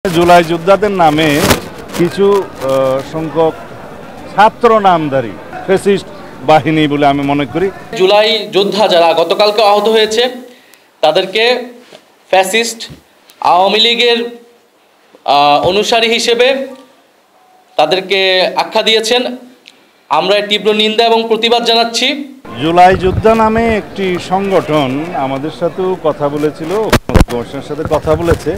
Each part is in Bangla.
জুলাই যোদ্ধাদের নামে কিছু সংখ্যক ছাত্র নামধারী ফ্যাসিস্ট বাহিনী বলে আমি মনে করি। জুলাই যোদ্ধা যারা গতকালকে আহত হয়েছে তাদেরকে ফ্যাসিস্ট আওয়ামী লীগের অনুসারী হিসেবে তাদেরকে আখ্যা দিয়েছেন। আমরা তীব্র নিন্দা এবং প্রতিবাদ জানাচ্ছি। জুলাই যোদ্ধা নামে একটি সংগঠন আমাদের সাথেও কথা বলেছিল, কমিশনের সাথে কথা বলেছে।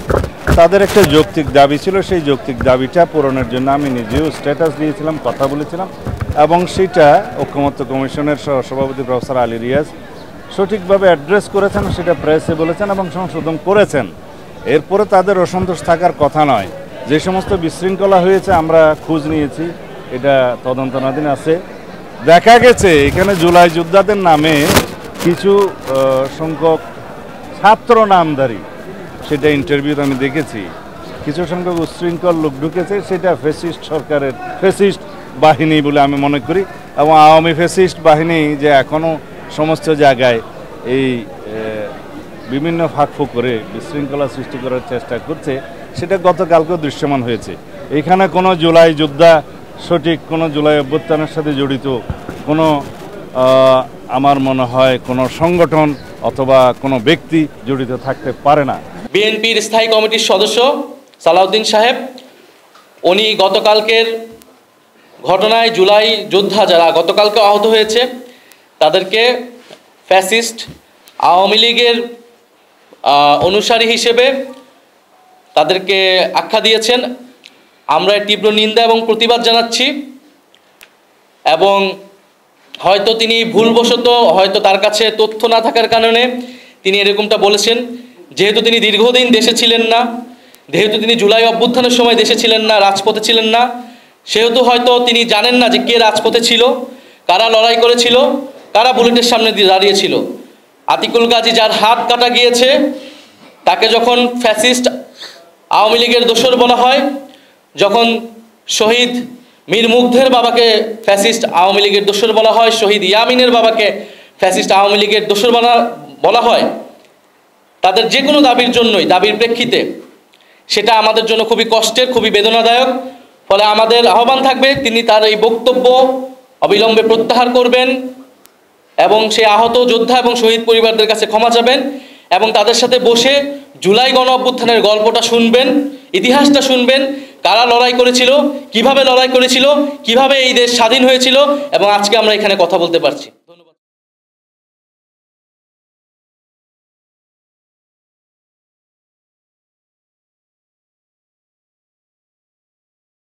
তাদের একটা যৌক্তিক দাবি ছিল, সেই যৌক্তিক দাবিটা পূরণের জন্য আমি নিজেও স্ট্যাটাস দিয়েছিলাম, কথা বলেছিলাম এবং সেটা ঐকমত্য কমিশনের সভাপতি প্রফেসর আলী রিয়াজ সঠিকভাবে অ্যাড্রেস করেছেন, সেটা প্রেসে বলেছেন এবং সংশোধন করেছেন। এরপরে তাদের অসন্তোষ থাকার কথা নয়। যে সমস্ত বিশৃঙ্খলা হয়েছে আমরা খোঁজ নিয়েছি, এটা তদন্তনাধীন আছে। দেখা গেছে এখানে জুলাই যোদ্ধাদের নামে কিছু সংখ্যক ছাত্র নামধারী, সেটা ইন্টারভিউতে আমি দেখেছি, কিছু সংখ্যক উচ্ছৃঙ্খল লোক ঢুকেছে। সেটা ফ্যাসিস্ট সরকারের ফ্যাসিস্ট বাহিনী বলে আমি মনে করি এবং আওয়ামী ফ্যাসিস্ট বাহিনী যে এখনও সমস্ত জায়গায় এই বিভিন্ন ফাঁকফোঁক করে বিশৃঙ্খলা সৃষ্টি করার চেষ্টা করছে, সেটা গতকালকেও দৃশ্যমান হয়েছে। এখানে কোনো জুলাই যোদ্ধা, সঠিক কোনো জুলাই অভ্যুত্থানের সাথে জড়িত কোনো আমার মনে হয় কোনো সংগঠন অথবা কোনো ব্যক্তি জড়িত থাকতে পারে না। বিএনপির স্থায়ী কমিটির সদস্য সালাউদ্দিন সাহেব, উনি গতকালকের ঘটনায় জুলাই যোদ্ধা যারা গতকালকে আহত হয়েছে তাদেরকে ফ্যাসিস্ট আওয়ামী লীগের অনুসারী হিসেবে তাদেরকে আখ্যা দিয়েছেন। আমরা তীব্র নিন্দা এবং প্রতিবাদ জানাচ্ছি। এবং হয়তো তিনি ভুলবশত, হয়তো তার কাছে তথ্য না থাকার কারণে তিনি এরকমটা বলেছেন। যেহেতু তিনি দীর্ঘদিন দেশে ছিলেন না, যেহেতু তিনি জুলাই অভ্যুত্থানের সময় দেশে ছিলেন না, রাজপথে ছিলেন না, সেহেতু হয়তো তিনি জানেন না যে কে রাজপথে ছিল, কারা লড়াই করেছিল, কারা বুলেটের সামনে দিয়ে দাঁড়িয়েছিল। আতিকুল গাজী যার হাত কাটা গিয়েছে, তাকে যখন ফ্যাসিস্ট আওয়ামী লীগের দোসর বলা হয়, যখন শহীদ মীর মুগ্ধের বাবাকে ফ্যাসিস্ট আওয়ামী লীগের দোসর বলা হয়, শহীদ ইয়ামিনের বাবাকে ফ্যাসিস্ট আওয়ামী লীগের দোসর বলা হয়, তাদের যে কোনো দাবির জন্যই, দাবির প্রেক্ষিতে সেটা আমাদের জন্য খুবই কষ্টের, খুবই বেদনাদায়ক। ফলে আমাদের আহ্বান থাকবে তিনি তার এই বক্তব্য অবিলম্বে প্রত্যাহার করবেন এবং সেই আহত যোদ্ধা এবং শহীদ পরিবারদের কাছে ক্ষমা চাবেন এবং তাদের সাথে বসে জুলাই গণ অভ্যুত্থানের গল্পটা শুনবেন, ইতিহাসটা শুনবেন, কারা লড়াই করেছিল, কিভাবে লড়াই করেছিল, কিভাবে এই দেশ স্বাধীন হয়েছিল এবং আজকে আমরা এখানে কথা বলতে পারছি।